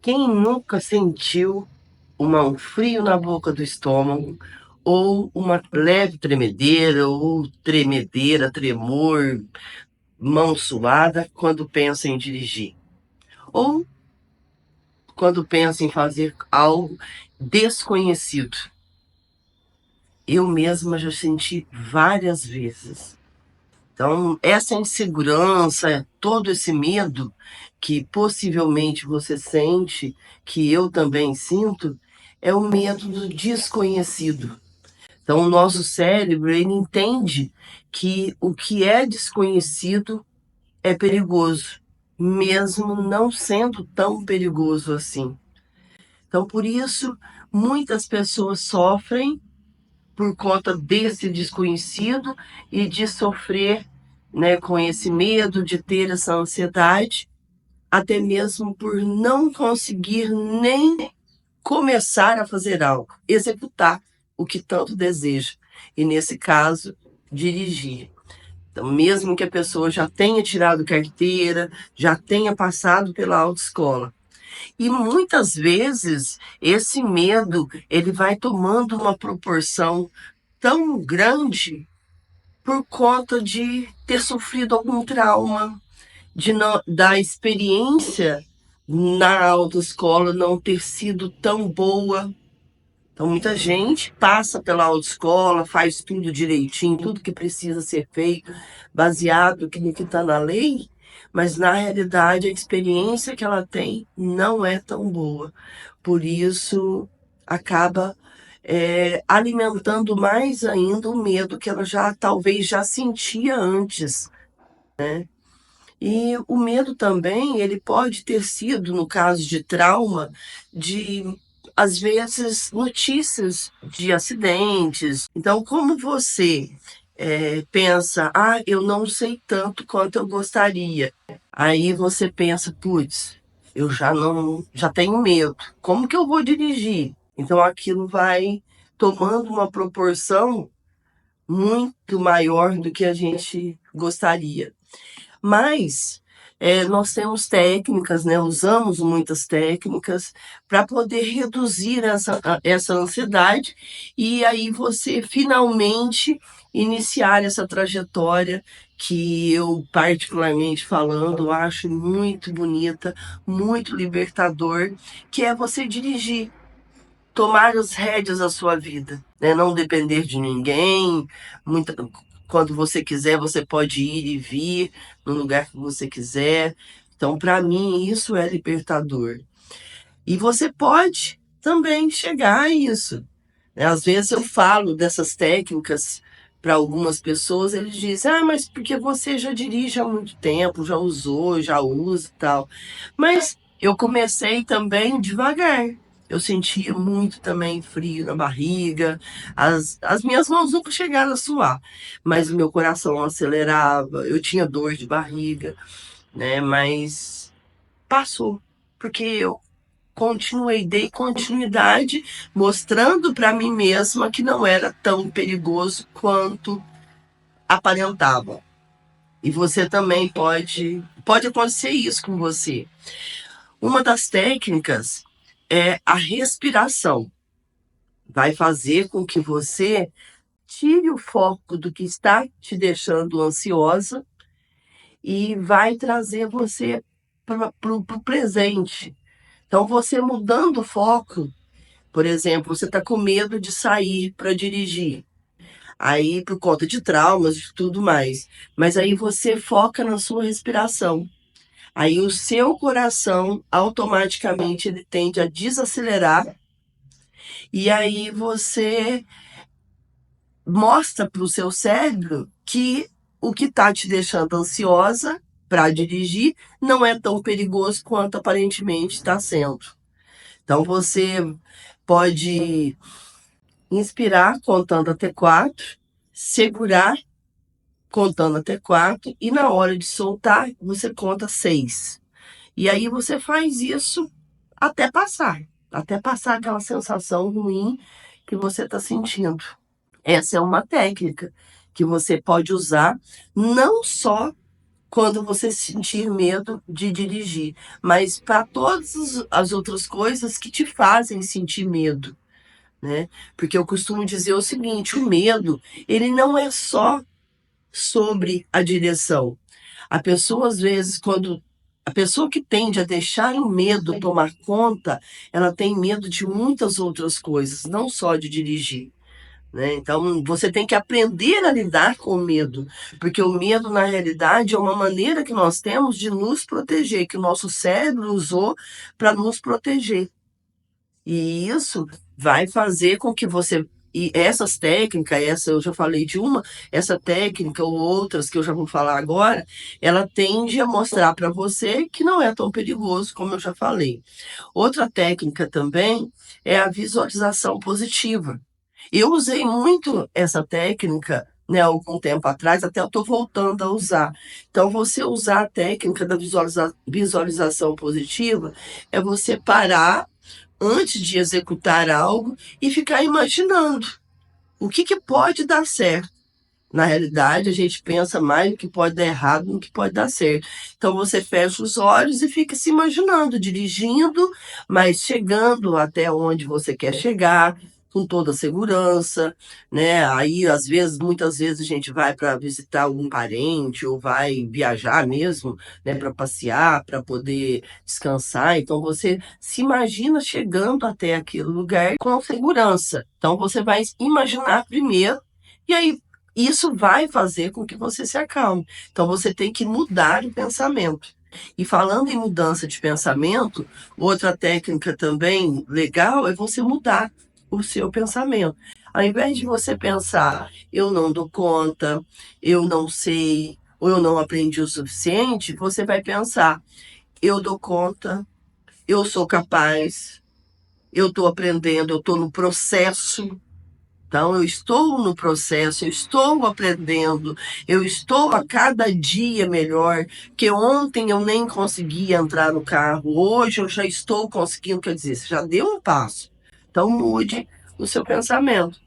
Quem nunca sentiu um frio na boca do estômago, ou uma leve tremedeira, ou tremedeira, tremor, mão suada, quando pensa em dirigir? Ou quando pensa em fazer algo desconhecido? Eu mesma já senti várias vezes. Então, essa insegurança, todo esse medo que possivelmente você sente, que eu também sinto, é o medo do desconhecido. Então, o nosso cérebro, ele entende que o que é desconhecido é perigoso, mesmo não sendo tão perigoso assim. Então, por isso, muitas pessoas sofrem por conta desse desconhecido e de sofrer, né, com esse medo, de ter essa ansiedade, até mesmo por não conseguir nem começar a fazer algo, executar o que tanto deseja. E nesse caso, dirigir. Então, mesmo que a pessoa já tenha tirado carteira, já tenha passado pela autoescola, e muitas vezes esse medo ele vai tomando uma proporção tão grande por conta de ter sofrido algum trauma, de não, da experiência na autoescola não ter sido tão boa. Então, muita gente passa pela autoescola, faz tudo direitinho, tudo que precisa ser feito, baseado no que está na lei, mas na realidade a experiência que ela tem não é tão boa. Por isso, acaba alimentando mais ainda o medo que ela já talvez já sentia antes. E o medo também, ele pode ter sido, no caso de trauma, de, às vezes, notícias de acidentes. Então, como você pensa, eu não sei tanto quanto eu gostaria. Aí você pensa, putz, eu já não, já tenho medo. Como que eu vou dirigir? Então, aquilo vai tomando uma proporção muito maior do que a gente gostaria. Mas nós temos técnicas, né? Usamos muitas técnicas para poder reduzir essa ansiedade e aí você finalmente iniciar essa trajetória que eu, particularmente falando, acho muito bonita, muito libertador, que é você dirigir, tomar as rédeas da sua vida, né? Não depender de ninguém. Muita, quando você quiser, você pode ir e vir no lugar que você quiser. Então, para mim, isso é libertador. E você pode também chegar a isso, né? Às vezes eu falo dessas técnicas para algumas pessoas, eles dizem, mas porque você já dirige há muito tempo, já usou, já usa e tal. Mas eu comecei também devagar. Eu sentia muito também frio na barriga, as minhas mãos nunca chegaram a suar, mas o meu coração acelerava, eu tinha dor de barriga, né? Mas passou, porque eu continuei, dei continuidade, mostrando para mim mesma que não era tão perigoso quanto aparentava. E você também pode acontecer isso com você. Uma das técnicas é a respiração. Vai fazer com que você tire o foco do que está te deixando ansiosa e vai trazer você para o presente. Então, você mudando o foco. Por exemplo, você está com medo de sair para dirigir, aí por conta de traumas e tudo mais. Mas aí você foca na sua respiração. Aí o seu coração automaticamente ele tende a desacelerar e aí você mostra para o seu cérebro que o que está te deixando ansiosa para dirigir não é tão perigoso quanto aparentemente está sendo. Então você pode inspirar contando até quatro, segurar contando até quatro e na hora de soltar você conta seis. E aí você faz isso até passar aquela sensação ruim que você está sentindo. Essa é uma técnica que você pode usar não só quando você sentir medo de dirigir, mas para todas as outras coisas que te fazem sentir medo, né? Porque eu costumo dizer o seguinte, o medo, ele não é só sobre a direção. A pessoa, às vezes, quando a pessoa que tende a deixar o medo tomar conta, ela tem medo de muitas outras coisas, não só de dirigir, né? Então, você tem que aprender a lidar com o medo, porque o medo, na realidade, é uma maneira que nós temos de nos proteger, que o nosso cérebro usou para nos proteger. E isso vai fazer com que você. E essas técnicas, essa eu já falei de uma, essa técnica ou outras que eu já vou falar agora, ela tende a mostrar para você que não é tão perigoso, como eu já falei. Outra técnica também é a visualização positiva. Eu usei muito essa técnica, né, algum tempo atrás, até eu estou voltando a usar. Então, você usar a técnica da visualização positiva é você parar antes de executar algo e ficar imaginando o que pode dar certo. Na realidade, a gente pensa mais no que pode dar errado do que pode dar certo. Então, você fecha os olhos e fica se imaginando, dirigindo, mas chegando até onde você quer chegar, com toda a segurança, né? Aí, às vezes, muitas vezes a gente vai para visitar algum parente ou vai viajar mesmo, né, para passear, para poder descansar. Então, você se imagina chegando até aquele lugar com segurança. Então, você vai imaginar primeiro. E aí, isso vai fazer com que você se acalme. Então você tem que mudar o pensamento. E falando em mudança de pensamento, outra técnica também legal é você mudar o seu pensamento. Ao invés de você pensar, eu não dou conta, eu não sei, ou eu não aprendi o suficiente, você vai pensar, eu dou conta, eu sou capaz, eu estou aprendendo, eu estou no processo. Então, eu estou no processo, eu estou aprendendo, eu estou a cada dia melhor, que ontem eu nem conseguia entrar no carro, hoje eu já estou conseguindo, quer dizer, você já deu um passo. Então, mude o seu pensamento.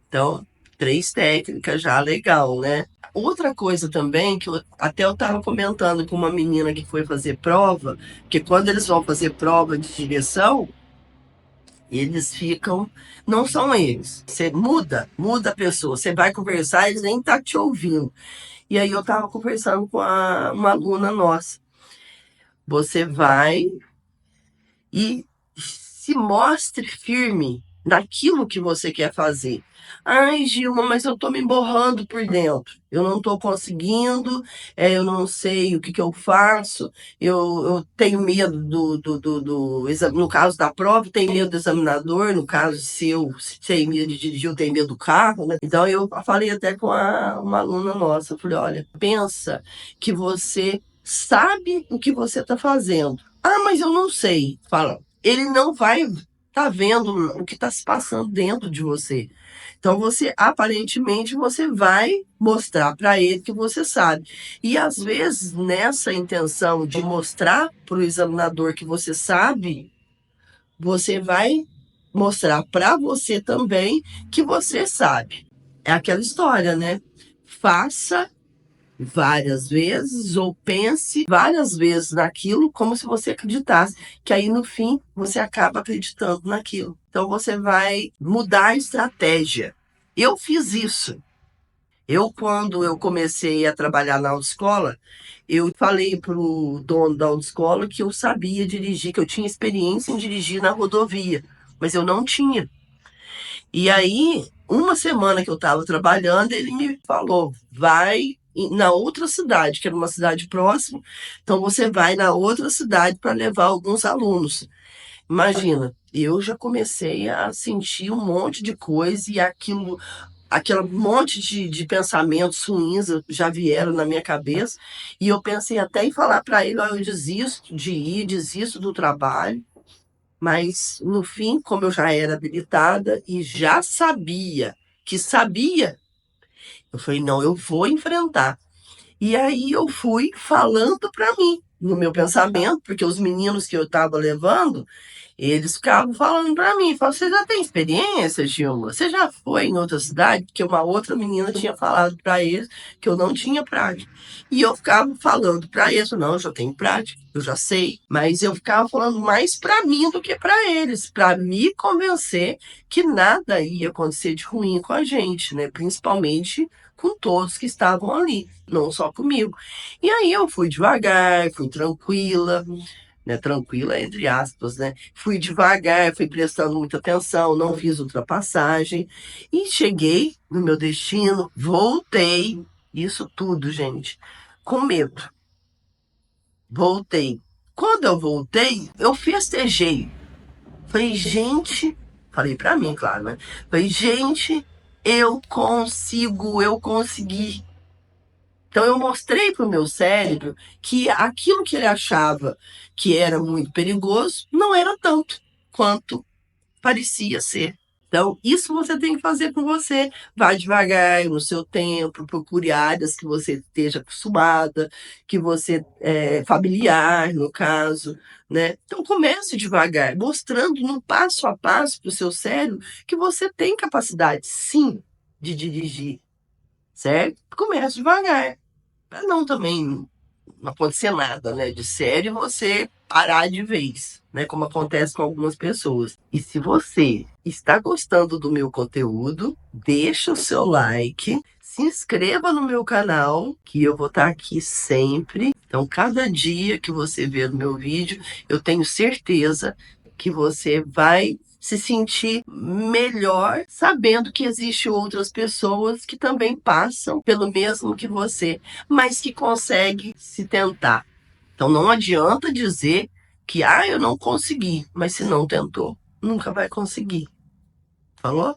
Então, 3 técnicas já legal, né? Outra coisa também, que até eu estava comentando com uma menina que foi fazer prova, que quando eles vão fazer prova de direção, eles ficam, não são eles. Você muda a pessoa. Você vai conversar, eles nem tá te ouvindo. E aí eu estava conversando com uma aluna nossa. Você vai e se mostre firme naquilo que você quer fazer. Ai, Gilma, mas eu estou me borrando por dentro. Eu não estou conseguindo, eu não sei o que eu faço, eu tenho medo no caso da prova, tenho medo do examinador, no caso, se eu tenho medo de dirigir, eu tenho medo do carro, né? Então eu falei até com uma aluna nossa, eu falei, olha, pensa que você sabe o que você está fazendo. Ah, mas eu não sei. Fala, ele não vai vendo o que está se passando dentro de você. Então você aparentemente você vai mostrar para ele que você sabe. E às vezes nessa intenção de mostrar para o examinador que você sabe, você vai mostrar para você também que você sabe. É aquela história, né? Faça várias vezes ou pense várias vezes naquilo como se você acreditasse, que aí no fim você acaba acreditando naquilo. Então você vai mudar a estratégia. Eu fiz isso. Quando eu comecei a trabalhar na autoescola, eu falei para o dono da autoescola que eu sabia dirigir, que eu tinha experiência em dirigir na rodovia, mas eu não tinha. E aí, uma semana que eu estava trabalhando, ele me falou: vai na outra cidade, que era uma cidade próxima, então você vai na outra cidade para levar alguns alunos. Imagina, eu já comecei a sentir um monte de coisa e aquele monte de pensamentos ruins já vieram na minha cabeça, e eu pensei até em falar para ele: ó, eu desisto de ir, desisto do trabalho. Mas, no fim, como eu já era habilitada e já sabia que sabia, eu falei, não, eu vou enfrentar. E aí eu fui falando para mim. no meu pensamento, porque os meninos que eu estava levando, eles ficavam falando para mim, falavam, você já tem experiência, Gilma? Você já foi em outra cidade? Porque uma outra menina tinha falado para eles que eu não tinha prática. E eu ficava falando para eles, não, eu já tenho prática, eu já sei. Mas eu ficava falando mais para mim do que para eles, para me convencer que nada ia acontecer de ruim com a gente, né? Principalmente com todos que estavam ali, não só comigo. E aí eu fui devagar, fui tranquila, né? Tranquila entre aspas, né? Fui devagar, fui prestando muita atenção, não fiz ultrapassagem e cheguei no meu destino, voltei, isso tudo, gente, com medo. Voltei. Quando eu voltei, eu festejei. Falei, gente, falei pra mim, claro, né? Falei, gente, eu consigo, eu consegui. Então eu mostrei para o meu cérebro que aquilo que ele achava que era muito perigoso não era tanto quanto parecia ser. Então, isso você tem que fazer com você. Vá devagar, no seu tempo, procure áreas que você esteja acostumada, que você é familiar, no caso, né? Então, comece devagar, mostrando no passo a passo para o seu cérebro que você tem capacidade, sim, de dirigir, certo? Comece devagar. Pra não também não acontecer nada, né, de sério, você parar de vez, né, como acontece com algumas pessoas. E se você está gostando do meu conteúdo, deixa o seu like, se inscreva no meu canal, que eu vou estar aqui sempre. Então, cada dia que você ver o meu vídeo, eu tenho certeza que você vai se sentir melhor sabendo que existem outras pessoas que também passam pelo mesmo que você, mas que consegue se tentar. Então não adianta dizer que eu não consegui, mas se não tentou, nunca vai conseguir. Falou?